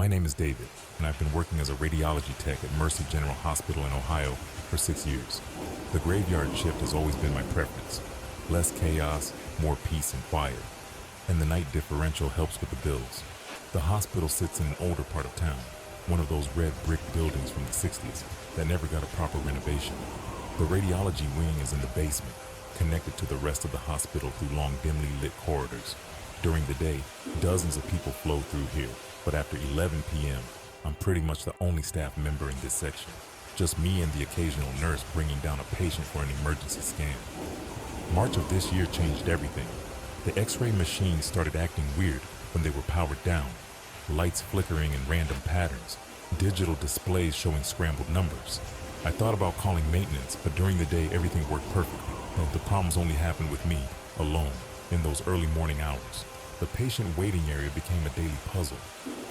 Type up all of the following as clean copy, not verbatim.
My name is David, and I've been working as a radiology tech at Mercy General Hospital in Ohio for 6 years. The graveyard shift has always been my preference. Less chaos, more peace and quiet. And the night differential helps with the bills. The hospital sits in an older part of town, one of those red brick buildings from the 60s that never got a proper renovation. The radiology wing is in the basement, connected to the rest of the hospital through long dimly lit corridors. During the day, dozens of people flow through here, but after 11 p.m., I'm pretty much the only staff member in this section. Just me and the occasional nurse bringing down a patient for an emergency scan. March of this year changed everything. The X-ray machines started acting weird when they were powered down. Lights flickering in random patterns. Digital displays showing scrambled numbers. I thought about calling maintenance, but during the day everything worked perfectly. The problems only happened with me, alone, in those early morning hours. The patient waiting area became a daily puzzle.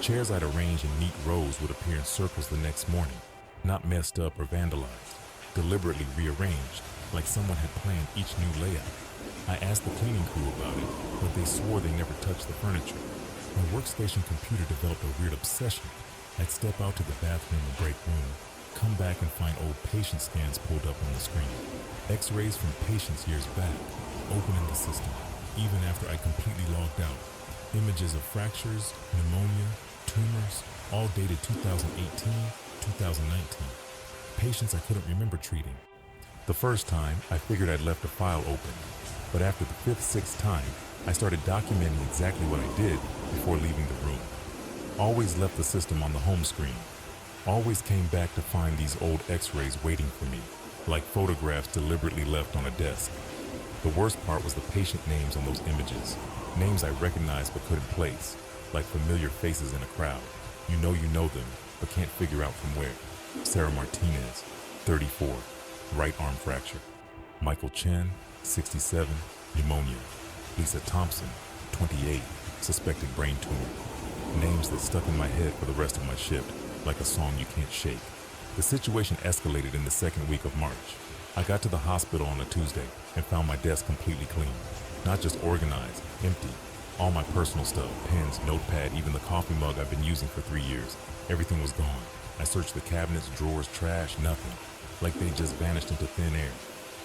Chairs I'd arranged in neat rows would appear in circles the next morning, not messed up or vandalized, deliberately rearranged, like someone had planned each new layout. I asked the cleaning crew about it, but they swore they never touched the furniture. My workstation computer developed a weird obsession. I'd step out to the bathroom or break room, come back and find old patient scans pulled up on the screen. X-rays from patients years back, open in the system, even after I completely logged out. Images of fractures, pneumonia, tumors, all dated 2018, 2019. Patients I couldn't remember treating. The first time, I figured I'd left a file open, but after the fifth, sixth time, I started documenting exactly what I did before leaving the room. Always left the system on the home screen. Always came back to find these old X-rays waiting for me, like photographs deliberately left on a desk. The worst part was the patient names on those images, names I recognized but couldn't place, like familiar faces in a crowd. You know them, but can't figure out from where. Sarah Martinez, 34, right arm fracture. Michael Chen, 67, pneumonia. Lisa Thompson, 28, suspected brain tumor. Names that stuck in my head for the rest of my shift, like a song you can't shake. The situation escalated in the second week of March. I got to the hospital on a Tuesday and found my desk completely clean. Not just organized, empty. All my personal stuff, pens, notepad, even the coffee mug I've been using for 3 years. Everything was gone. I searched the cabinets, drawers, trash, nothing. Like they just vanished into thin air.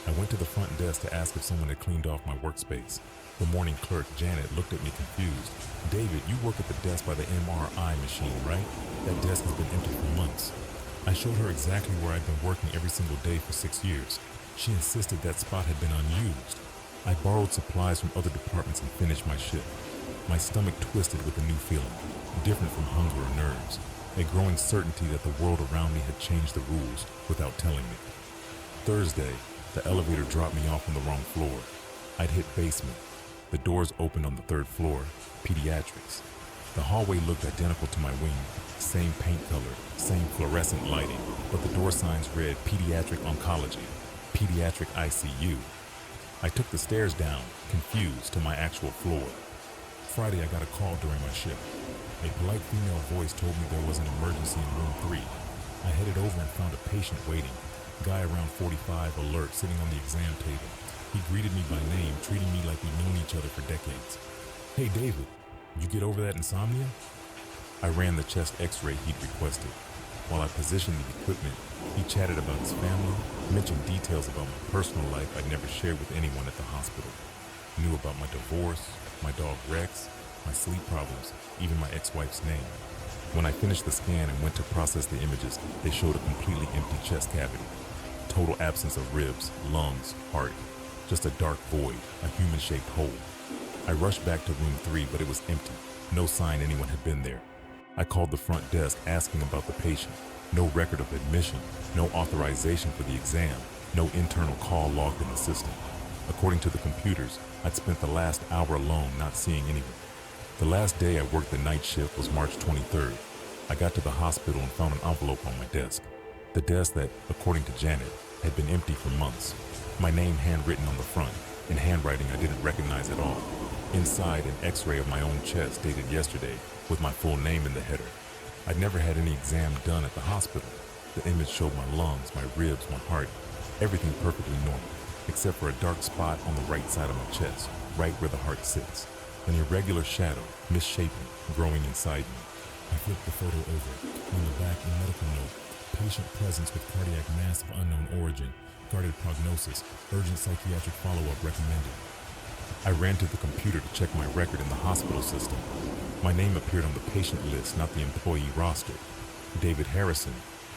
I went to the front desk to ask if someone had cleaned off my workspace. The morning clerk, Janet, looked at me confused. David, you work at the desk by the MRI machine, right? That desk has been empty for months. I showed her exactly where I'd been working every single day for 6 years. She insisted that spot had been unused. I borrowed supplies from other departments and finished my shift. My stomach twisted with a new feeling, different from hunger or nerves, a growing certainty that the world around me had changed the rules without telling me. Thursday, the elevator dropped me off on the wrong floor. I'd hit basement. The doors opened on the third floor, pediatrics. The hallway looked identical to my wing, same paint color, same fluorescent lighting, but the door signs read Pediatric Oncology, Pediatric ICU. I took the stairs down, confused, to my actual floor. Friday, I got a call during my shift. A polite female voice told me there was an emergency in room 3. I headed over and found a patient waiting, guy around 45, alert, sitting on the exam table. He greeted me by name, treating me like we'd known each other for decades. Hey David, you get over that insomnia? I ran the chest x-ray he'd requested. While I positioned the equipment, he chatted about his family, mentioned details about my personal life I'd never shared with anyone at the hospital. Knew about my divorce, my dog Rex, my sleep problems, even my ex-wife's name. When I finished the scan and went to process the images, they showed a completely empty chest cavity. Total absence of ribs, lungs, heart. Just a dark void, a human-shaped hole. I rushed back to room 3, but it was empty. No sign anyone had been there. I called the front desk asking about the patient. No record of admission, no authorization for the exam, no internal call logged in the system. According to the computers, I'd spent the last hour alone not seeing anyone. The last day I worked the night shift was March 23rd. I got to the hospital and found an envelope on my desk. The desk that, according to Janet, had been empty for months. My name handwritten on the front, in handwriting I didn't recognize at all. Inside, an x-ray of my own chest dated yesterday, with my full name in the header. I'd never had any exam done at the hospital. The image showed my lungs, my ribs, my heart, everything perfectly normal, except for a dark spot on the right side of my chest, right where the heart sits. An irregular shadow, misshapen, growing inside me. I flipped the photo over. On the back, a medical note. Patient presence with cardiac mass of unknown origin. Guarded prognosis. Urgent psychiatric follow-up recommended. I ran to the computer to check my record in the hospital system. My name appeared on the patient list, not the employee roster. David Harrison,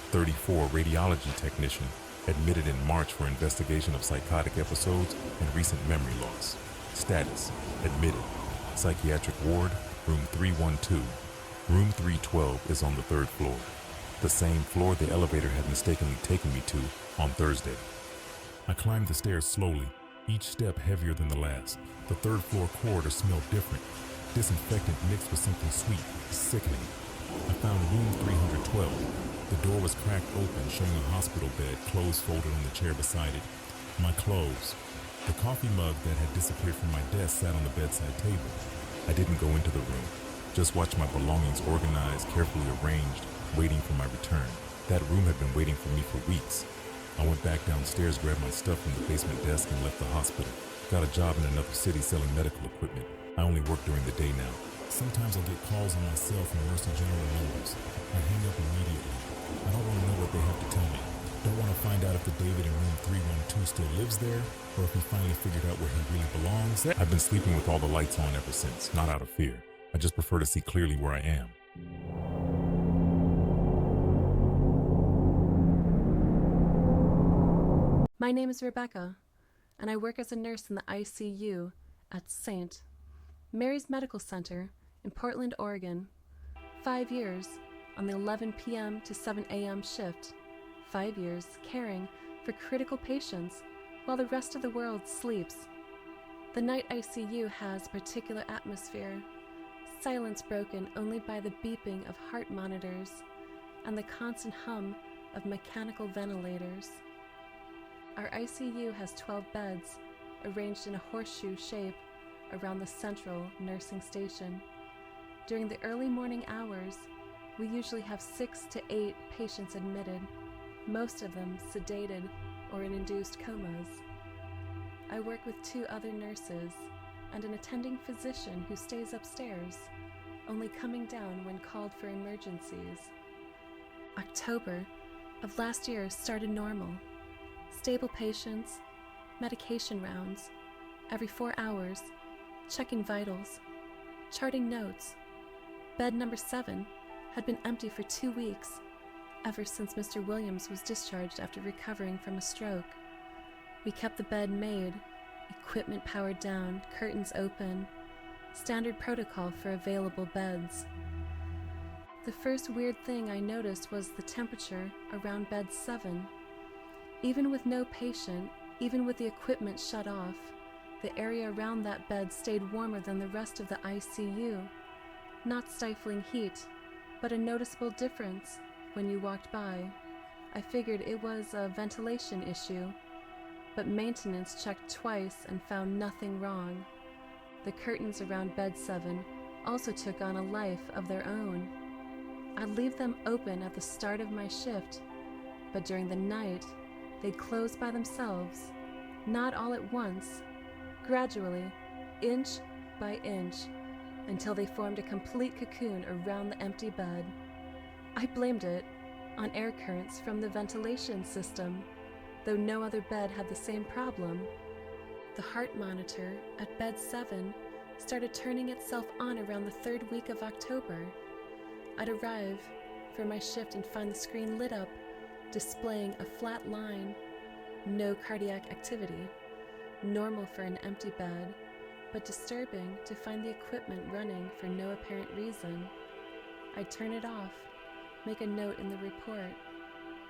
34, radiology technician, admitted in March for investigation of psychotic episodes and recent memory loss. Status, admitted. Psychiatric ward, room 312. Room 312 is on the 3rd floor. The same floor the elevator had mistakenly taken me to on Thursday. I climbed the stairs slowly, each step heavier than the last. The 3rd floor corridor smelled different. Disinfectant mixed with something sweet, sickening. I found room 312. The door was cracked open, showing a hospital bed, clothes folded on the chair beside it. My clothes. The coffee mug that had disappeared from my desk sat on the bedside table. I didn't go into the room, just watched my belongings organized, carefully arranged, waiting for my return. That room had been waiting for me for weeks. I went back downstairs, grabbed my stuff from the basement desk, and left the hospital. Got a job in another city selling medical equipment. I only work during the day now. Sometimes I get calls on my cell from Mercy General numbers. I hang up immediately. I don't want to know what they have to tell me. Don't want to find out if the David in room 312 still lives there, or if he finally figured out where he really belongs. I've been sleeping with all the lights on ever since, not out of fear. I just prefer to see clearly where I am. My name is Rebecca, and I work as a nurse in the ICU at St. Mary's Medical Center in Portland, Oregon. 5 years on the 11 p.m. to 7 a.m. shift. 5 years caring for critical patients while the rest of the world sleeps. The night ICU has a particular atmosphere, silence broken only by the beeping of heart monitors and the constant hum of mechanical ventilators. Our ICU has 12 beds arranged in a horseshoe shape around the central nursing station. During the early morning hours, we usually have 6 to 8 patients admitted, most of them sedated or in induced comas. I work with 2 other nurses and an attending physician who stays upstairs, only coming down when called for emergencies. October of last year started normal. Stable patients, medication rounds, every 4 hours, checking vitals, charting notes. Bed number 7 had been empty for 2 weeks, ever since Mr. Williams was discharged after recovering from a stroke. We kept the bed made, equipment powered down, curtains open, standard protocol for available beds. The first weird thing I noticed was the temperature around bed 7. Even with no patient, even with the equipment shut off, the area around that bed stayed warmer than the rest of the ICU. Not stifling heat, but a noticeable difference when you walked by. I figured it was a ventilation issue, but maintenance checked twice and found nothing wrong. The curtains around bed 7 also took on a life of their own. I'd leave them open at the start of my shift, but during the night, they'd close by themselves, not all at once, gradually, inch by inch, until they formed a complete cocoon around the empty bed. I blamed it on air currents from the ventilation system, though no other bed had the same problem. The heart monitor at bed 7 started turning itself on around the 3rd week of October. I'd arrive for my shift and find the screen lit up, displaying a flat line, no cardiac activity, normal for an empty bed, but disturbing to find the equipment running for no apparent reason. I'd turn it off, make a note in the report,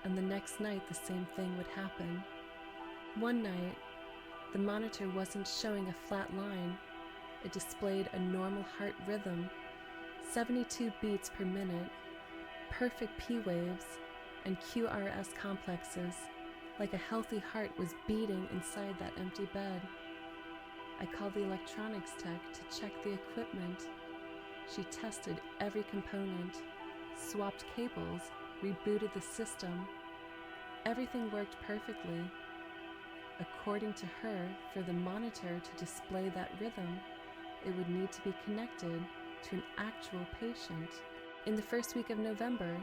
and the next night the same thing would happen. One night, the monitor wasn't showing a flat line. It displayed a normal heart rhythm, 72 beats per minute, perfect P waves, and QRS complexes, like a healthy heart was beating inside that empty bed. I called the electronics tech to check the equipment. She tested every component, swapped cables, rebooted the system. Everything worked perfectly. According to her, for the monitor to display that rhythm, it would need to be connected to an actual patient. In the first week of November,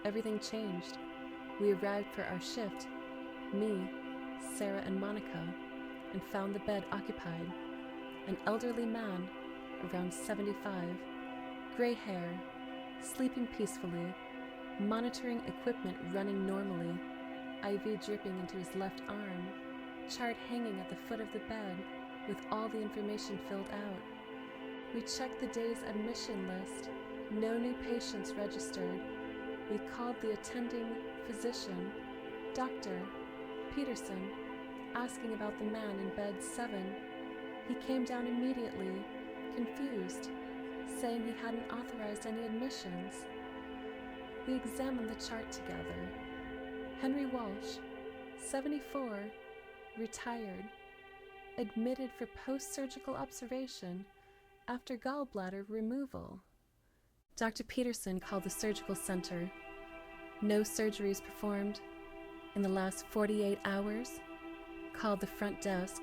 everything changed. We arrived for our shift, me, Sarah, and Monica, and found the bed occupied. An elderly man, around 75, gray hair, sleeping peacefully, monitoring equipment running normally, IV dripping into his left arm, chart hanging at the foot of the bed with all the information filled out. We checked the day's admission list. No new patients registered. We called the attending physician, Dr. Peterson, asking about the man in bed 7. He came down immediately, confused, saying he hadn't authorized any admissions. We examined the chart together. Henry Walsh, 74, retired, admitted for post-surgical observation after gallbladder removal. Dr. Peterson called the surgical center. No surgeries performed in the last 48 hours. Called the front desk.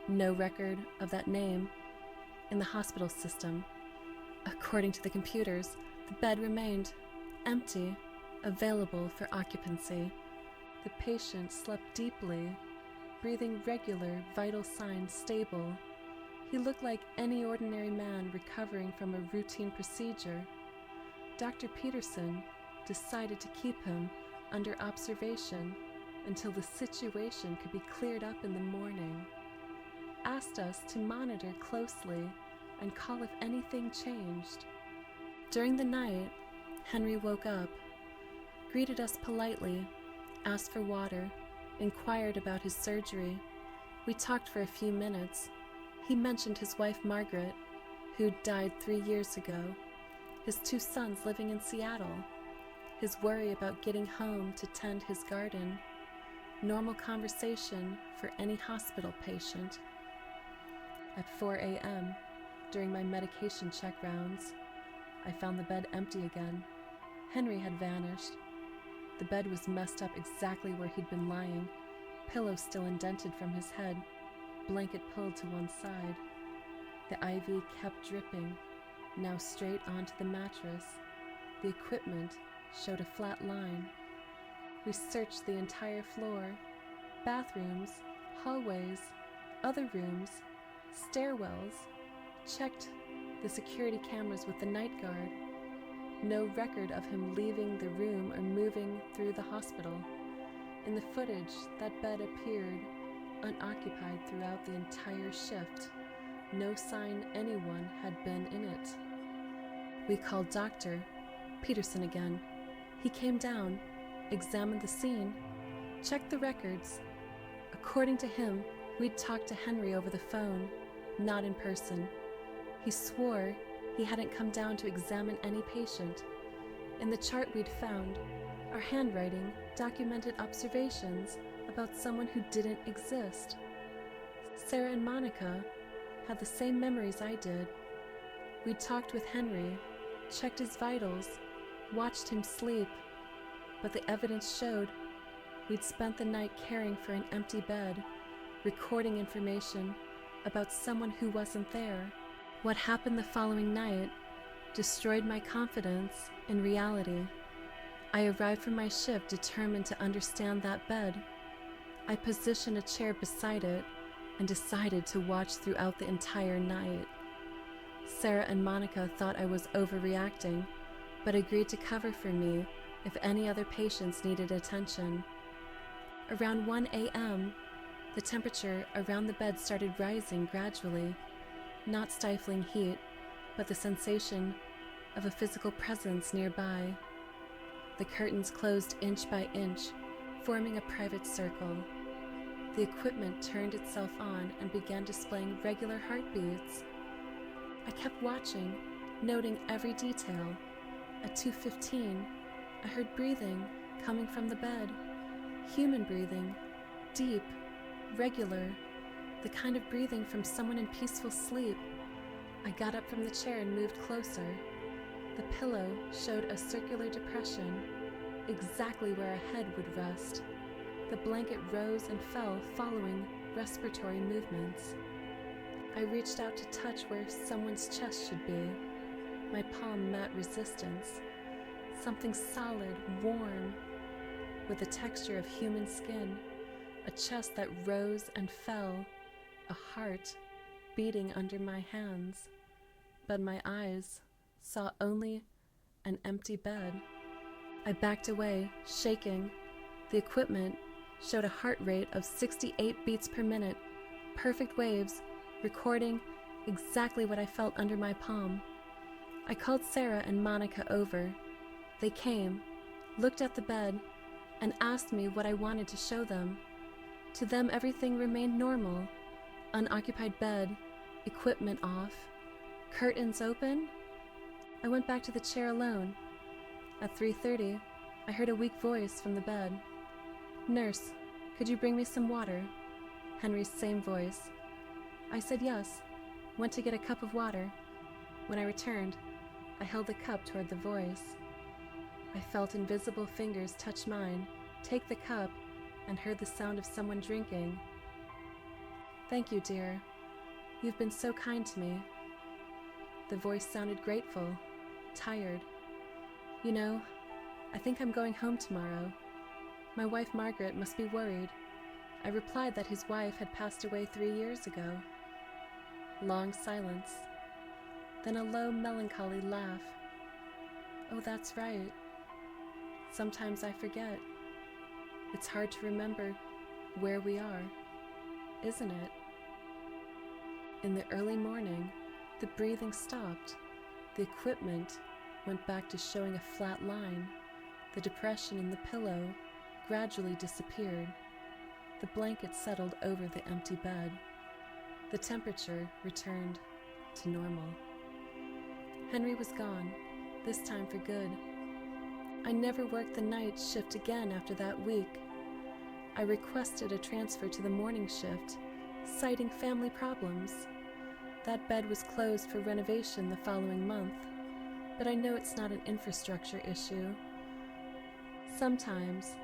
No record of that name in the hospital system. According to the computers, the bed remained empty, available for occupancy. The patient slept deeply, breathing regular, vital signs stable. He looked like any ordinary man recovering from a routine procedure. Dr. Peterson decided to keep him under observation until the situation could be cleared up in the morning. Asked us to monitor closely and call if anything changed. During the night, Henry woke up, greeted us politely, asked for water, inquired about his surgery. We talked for a few minutes. He mentioned his wife Margaret, who'd died 3 years ago, his 2 sons living in Seattle, his worry about getting home to tend his garden. Normal conversation for any hospital patient. At 4 a.m., during my medication check rounds, I found the bed empty again. Henry had vanished. The bed was messed up exactly where he'd been lying, pillow still indented from his head, blanket pulled to one side. The IV kept dripping, now straight onto the mattress. The equipment showed a flat line. We searched the entire floor, bathrooms, hallways, other rooms, stairwells, checked the security cameras with the night guard. No record of him leaving the room or moving through the hospital. In the footage, that bed appeared unoccupied throughout the entire shift. No sign anyone had been in it. We called Dr. Peterson again. He came down, examined the scene, checked the records. According to him, we'd talked to Henry over the phone, not in person. He swore he hadn't come down to examine any patient. In the chart we'd found, our handwriting documented observations about someone who didn't exist. Sarah and Monica had the same memories I did. We'd talked with Henry, checked his vitals, watched him sleep, but the evidence showed we'd spent the night caring for an empty bed, recording information about someone who wasn't there. What happened the following night destroyed my confidence in reality. I arrived from my shift determined to understand that bed. I positioned a chair beside it and decided to watch throughout the entire night. Sarah and Monica thought I was overreacting, but agreed to cover for me if any other patients needed attention. Around 1 a.m., the temperature around the bed started rising gradually. Not stifling heat, but the sensation of a physical presence nearby. The curtains closed inch by inch, forming a private circle. The equipment turned itself on and began displaying regular heartbeats. I kept watching, noting every detail. At 2:15, I heard breathing coming from the bed. Human breathing, deep, regular, the kind of breathing from someone in peaceful sleep. I got up from the chair and moved closer. The pillow showed a circular depression, exactly where a head would rest. The blanket rose and fell following respiratory movements. I reached out to touch where someone's chest should be. My palm met resistance. Something solid, warm, with the texture of human skin, a chest that rose and fell, a heart beating under my hands. But my eyes saw only an empty bed. I backed away, shaking. The equipment showed a heart rate of 68 beats per minute, perfect waves, recording exactly what I felt under my palm. I called Sarah and Monica over. They came, looked at the bed, and asked me what I wanted to show them. To them, everything remained normal. Unoccupied bed, equipment off, curtains open. I went back to the chair alone. At 3:30, I heard a weak voice from the bed. "Nurse, could you bring me some water?" Henry's same voice. I said yes, went to get a cup of water. When I returned, I held the cup toward the voice. I felt invisible fingers touch mine, take the cup, and heard the sound of someone drinking. "Thank you, dear. You've been so kind to me." The voice sounded grateful, tired. "You know, I think I'm going home tomorrow. My wife Margaret must be worried." I replied that his wife had passed away 3 years ago. Long silence. Then a low, melancholy laugh. "Oh, that's right. Sometimes I forget. It's hard to remember where we are, isn't it?" In the early morning, the breathing stopped. The equipment went back to showing a flat line. The depression in the pillow gradually disappeared. The blanket settled over the empty bed. The temperature returned to normal. Henry was gone, this time for good. I never worked the night shift again after that week. I requested a transfer to the morning shift, citing family problems. That bed was closed for renovation the following month, but I know it's not an infrastructure issue. Sometimes,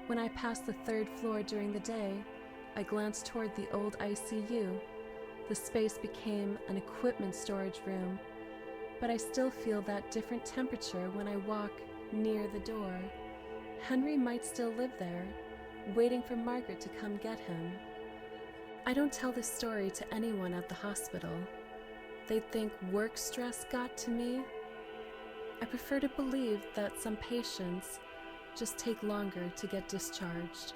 when I pass the 3rd floor during the day, I glance toward the old ICU. The space became an equipment storage room, but I still feel that different temperature when I walk near the door. Henry might still live there, waiting for Margaret to come get him. I don't tell this story to anyone at the hospital. They'd think work stress got to me. I prefer to believe that some patients just take longer to get discharged.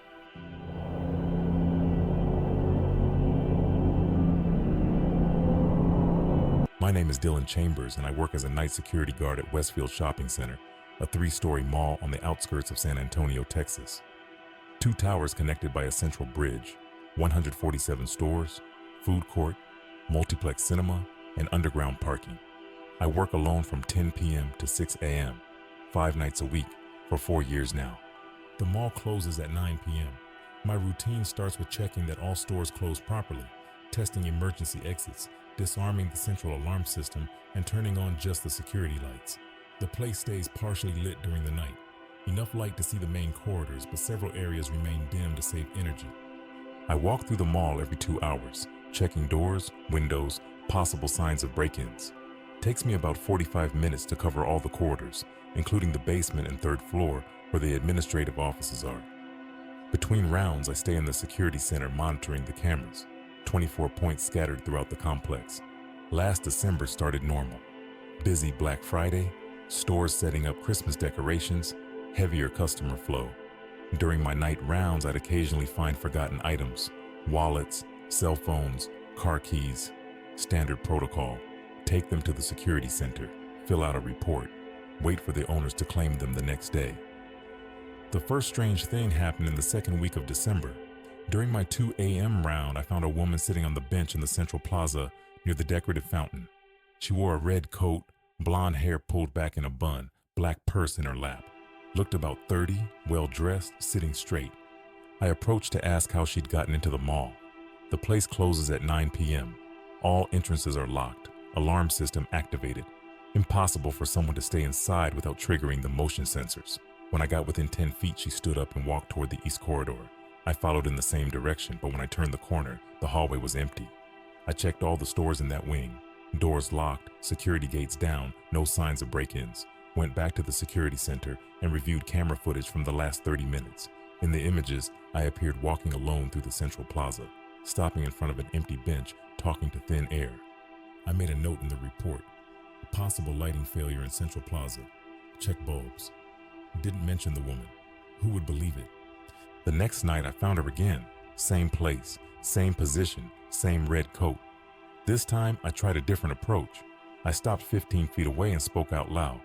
My name is Dylan Chambers, and I work as a night security guard at Westfield Shopping Center, a 3-story mall on the outskirts of San Antonio, Texas. 2 towers connected by a central bridge, 147 stores, food court, multiplex cinema, and underground parking. I work alone from 10 p.m. to 6 a.m., 5 nights a week, for 4 years now. The mall closes at 9 p.m. My routine starts with checking that all stores close properly, testing emergency exits, disarming the central alarm system, and turning on just the security lights. The place stays partially lit during the night. Enough light to see the main corridors, but several areas remain dim to save energy. I walk through the mall every 2 hours, checking doors, windows, possible signs of break-ins. Takes me about 45 minutes to cover all the corridors, including the basement and 3rd floor where the administrative offices are. Between rounds, I stay in the security center monitoring the cameras, 24 points scattered throughout the complex. Last December started normal. Busy Black Friday, stores setting up Christmas decorations, heavier customer flow. During my night rounds, I'd occasionally find forgotten items, wallets, cell phones, car keys. Standard protocol. Take them to the security center, fill out a report, wait for the owners to claim them the next day. The first strange thing happened in the 2nd week of December. During my 2 a.m. round, I found a woman sitting on the bench in the central plaza near the decorative fountain. She wore a red coat, blonde hair pulled back in a bun, black purse in her lap. Looked about 30, well-dressed, sitting straight. I approached to ask how she'd gotten into the mall. The place closes at 9 p.m. All entrances are locked, alarm system activated. Impossible for someone to stay inside without triggering the motion sensors. When I got within 10 feet, she stood up and walked toward the east corridor. I followed in the same direction, but when I turned the corner, the hallway was empty. I checked all the stores in that wing. Doors locked, security gates down, no signs of break-ins. Went back to the security center and reviewed camera footage from the last 30 minutes. In the images, I appeared walking alone through the central plaza, stopping in front of an empty bench, talking to thin air. I made a note in the report. Possible lighting failure in Central Plaza. Check bulbs. Didn't mention the woman. Who would believe it? The next night I found her again. Same place, same position, same red coat. This time I tried a different approach. I stopped 15 feet away and spoke out loud.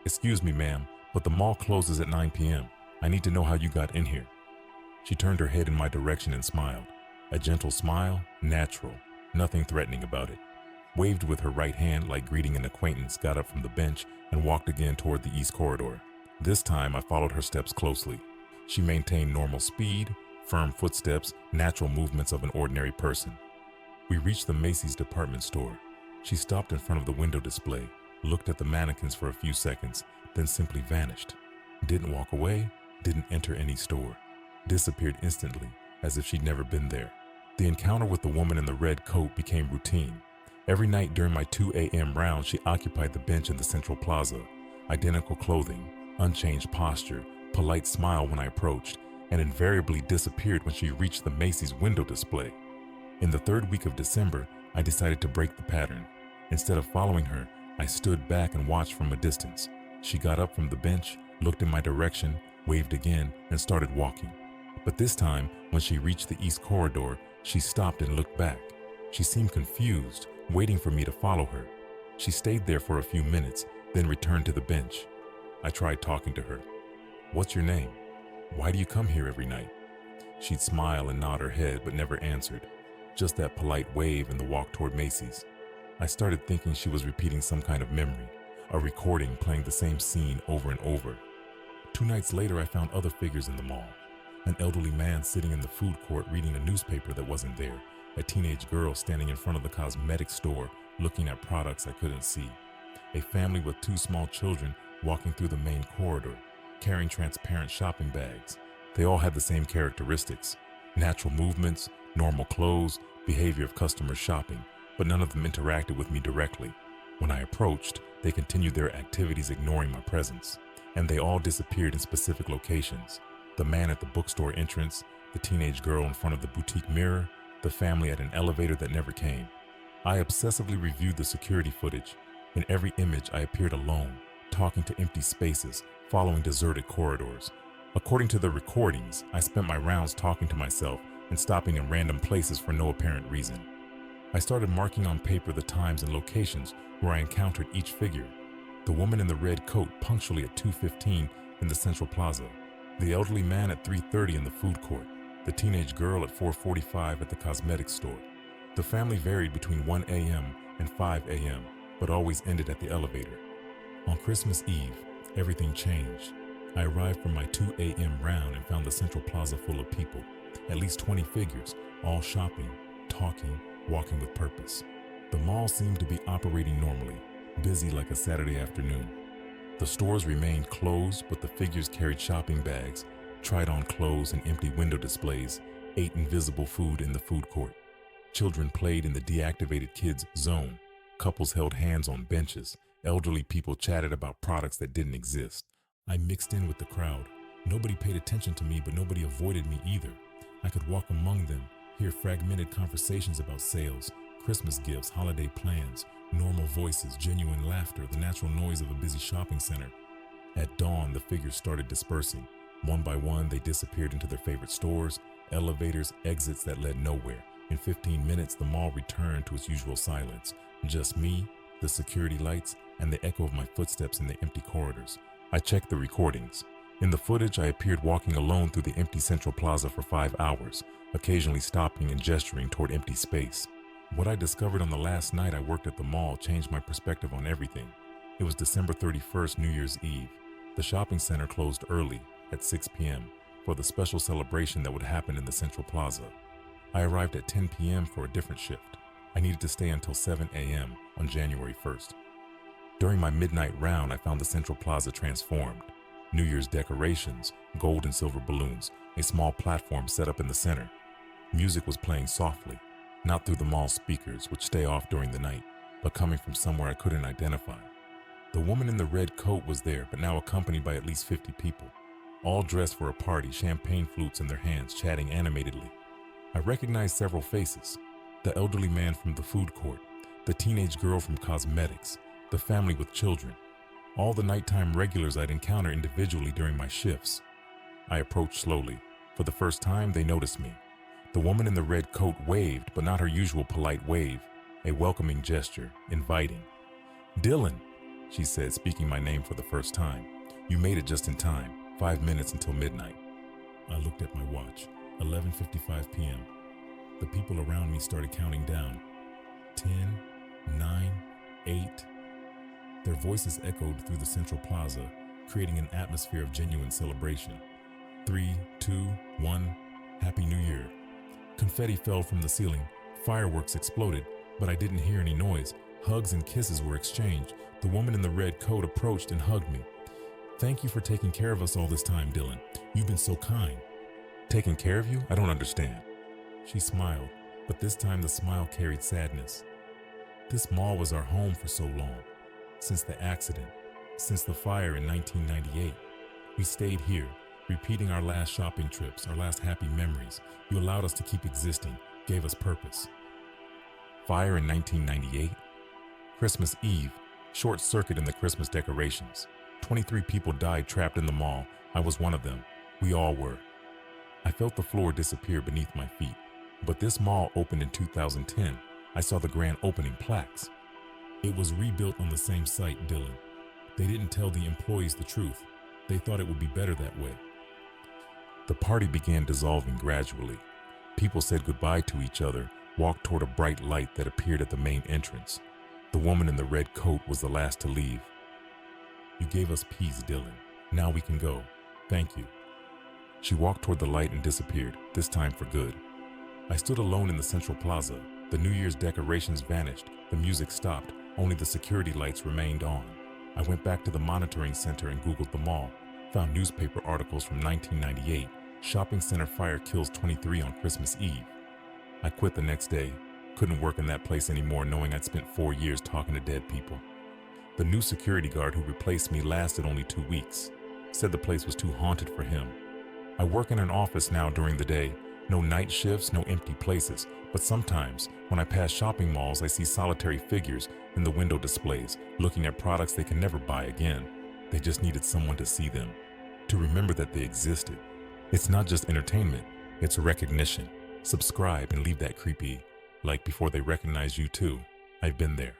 "Excuse me, ma'am, but the mall closes at 9 p.m. I need to know how you got in here." She turned her head in my direction and smiled. A gentle smile, natural, nothing threatening about it. Waved with her right hand like greeting an acquaintance, got up from the bench and walked again toward the east corridor. This time I followed her steps closely. She maintained normal speed, firm footsteps, natural movements of an ordinary person. We reached the Macy's department store. She stopped in front of the window display, looked at the mannequins for a few seconds, then simply vanished. Didn't walk away, didn't enter any store. Disappeared instantly, as if she'd never been there. The encounter with the woman in the red coat became routine. Every night during my 2 a.m. round, she occupied the bench in the central plaza. Identical clothing, unchanged posture, polite smile when I approached, and invariably disappeared when she reached the Macy's window display. In the third week of December, I decided to break the pattern. Instead of following her, I stood back and watched from a distance. She got up from the bench, looked in my direction, waved again, and started walking. But this time, when she reached the east corridor, she stopped and looked back. She seemed confused, waiting for me to follow her. She stayed there for a few minutes, then returned to the bench. I tried talking to her. "What's your name? Why do you come here every night?" She'd smile and nod her head, but never answered. Just that polite wave and the walk toward Macy's. I started thinking she was repeating some kind of memory, a recording playing the same scene over and over. 2 nights later, I found other figures in the mall. An elderly man sitting in the food court reading a newspaper that wasn't there. A teenage girl standing in front of the cosmetic store looking at products I couldn't see. A family with 2 small children walking through the main corridor, carrying transparent shopping bags. They all had the same characteristics: natural movements, normal clothes, behavior of customers shopping, but none of them interacted with me directly. When I approached, they continued their activities ignoring my presence, and they all disappeared in specific locations. The man at the bookstore entrance, the teenage girl in front of the boutique mirror, the family at an elevator that never came. I obsessively reviewed the security footage. In every image, I appeared alone, talking to empty spaces, following deserted corridors. According to the recordings, I spent my rounds talking to myself and stopping in random places for no apparent reason. I started marking on paper the times and locations where I encountered each figure. The woman in the red coat punctually at 2:15 in the central plaza. The elderly man at 3:30 in the food court. The teenage girl at 4:45 at the cosmetics store. The family varied between 1 a.m. and 5 a.m., but always ended at the elevator. On Christmas Eve, everything changed. I arrived from my 2 a.m. round and found the central plaza full of people. At least 20 figures, all shopping, talking, walking with purpose. The mall seemed to be operating normally, busy like a Saturday afternoon. The stores remained closed, but the figures carried shopping bags, tried on clothes and empty window displays, ate invisible food in the food court. Children played in the deactivated kids zone. Couples held hands on benches. Elderly people chatted about products that didn't exist. I mixed in with the crowd. Nobody paid attention to me, but nobody avoided me either. I could walk among them, hear fragmented conversations about sales, Christmas gifts, holiday plans, normal voices, genuine laughter, the natural noise of a busy shopping center. At dawn, the figures started dispersing. One by one, they disappeared into their favorite stores, elevators, exits that led nowhere. In 15 minutes, the mall returned to its usual silence. Just me, the security lights, and the echo of my footsteps in the empty corridors. I checked the recordings. In the footage, I appeared walking alone through the empty central plaza for 5 hours, occasionally stopping and gesturing toward empty space. What I discovered on the last night I worked at the mall changed my perspective on everything. It was December 31st, New Year's Eve. The shopping center closed early, at 6 p.m., for the special celebration that would happen in the central plaza. I arrived at 10 p.m. for a different shift. I needed to stay until 7 a.m. on January 1st. During my midnight round, I found the central plaza transformed. New Year's decorations, gold and silver balloons, a small platform set up in the center. Music was playing softly, not through the mall speakers, which stay off during the night. but coming from somewhere I couldn't identify. The woman in the red coat was there, but now accompanied by at least 50 people, all dressed for a party, champagne flutes in their hands, chatting animatedly. I recognized several faces: the elderly man from the food court, the teenage girl from cosmetics, the family with children, all the nighttime regulars I'd encounter individually during my shifts. I approached slowly. For the first time, they noticed me. The woman in the red coat waved, but not her usual polite wave, a welcoming gesture, inviting. "Dylan," she said, speaking my name for the first time. "You made it just in time, 5 minutes until midnight." I looked at my watch, 11:55 p.m. The people around me started counting down. 10, 9, 8. Their voices echoed through the central plaza, creating an atmosphere of genuine celebration. 3, 2, 1, Happy New Year. Confetti fell from the ceiling, fireworks exploded, but I didn't hear any noise. Hugs and kisses were exchanged. The woman in the red coat approached and hugged me. "Thank you for taking care of us all this time, Dylan. You've been so kind." "Taking care of you? I don't understand." She smiled, but this time the smile carried sadness. This mall was our home for so long. Since the accident, since the fire in 1998, we stayed here, repeating our last shopping trips, our last happy memories. You allowed us to keep existing, gave us purpose. Fire in 1998? Christmas Eve, short circuit in the Christmas decorations. 23 people died trapped in the mall. I was one of them. We all were. I felt the floor disappear beneath my feet. But this mall opened in 2010. I saw the grand opening plaques. It was rebuilt on the same site, Dylan. They didn't tell the employees the truth. They thought it would be better that way. The party began dissolving gradually. People said goodbye to each other, walked toward a bright light that appeared at the main entrance. The woman in the red coat was the last to leave. "You gave us peace, Dylan. Now we can go. Thank you." She walked toward the light and disappeared, this time for good. I stood alone in the central plaza. The New Year's decorations vanished. The music stopped. Only the security lights remained on. I went back to the monitoring center and Googled the mall. Found newspaper articles from 1998. Shopping center fire kills 23 on Christmas Eve. I quit the next day. Couldn't work in that place anymore, knowing I'd spent 4 years talking to dead people. The new security guard who replaced me lasted only 2 weeks. Said the place was too haunted for him. I work in an office now during the day. No night shifts, no empty places. But sometimes, when I pass shopping malls, I see solitary figures in the window displays, looking at products they can never buy again. They just needed someone to see them, to remember that they existed. It's not just entertainment, it's recognition. Subscribe and leave that creepy like before they recognize you too. I've been there.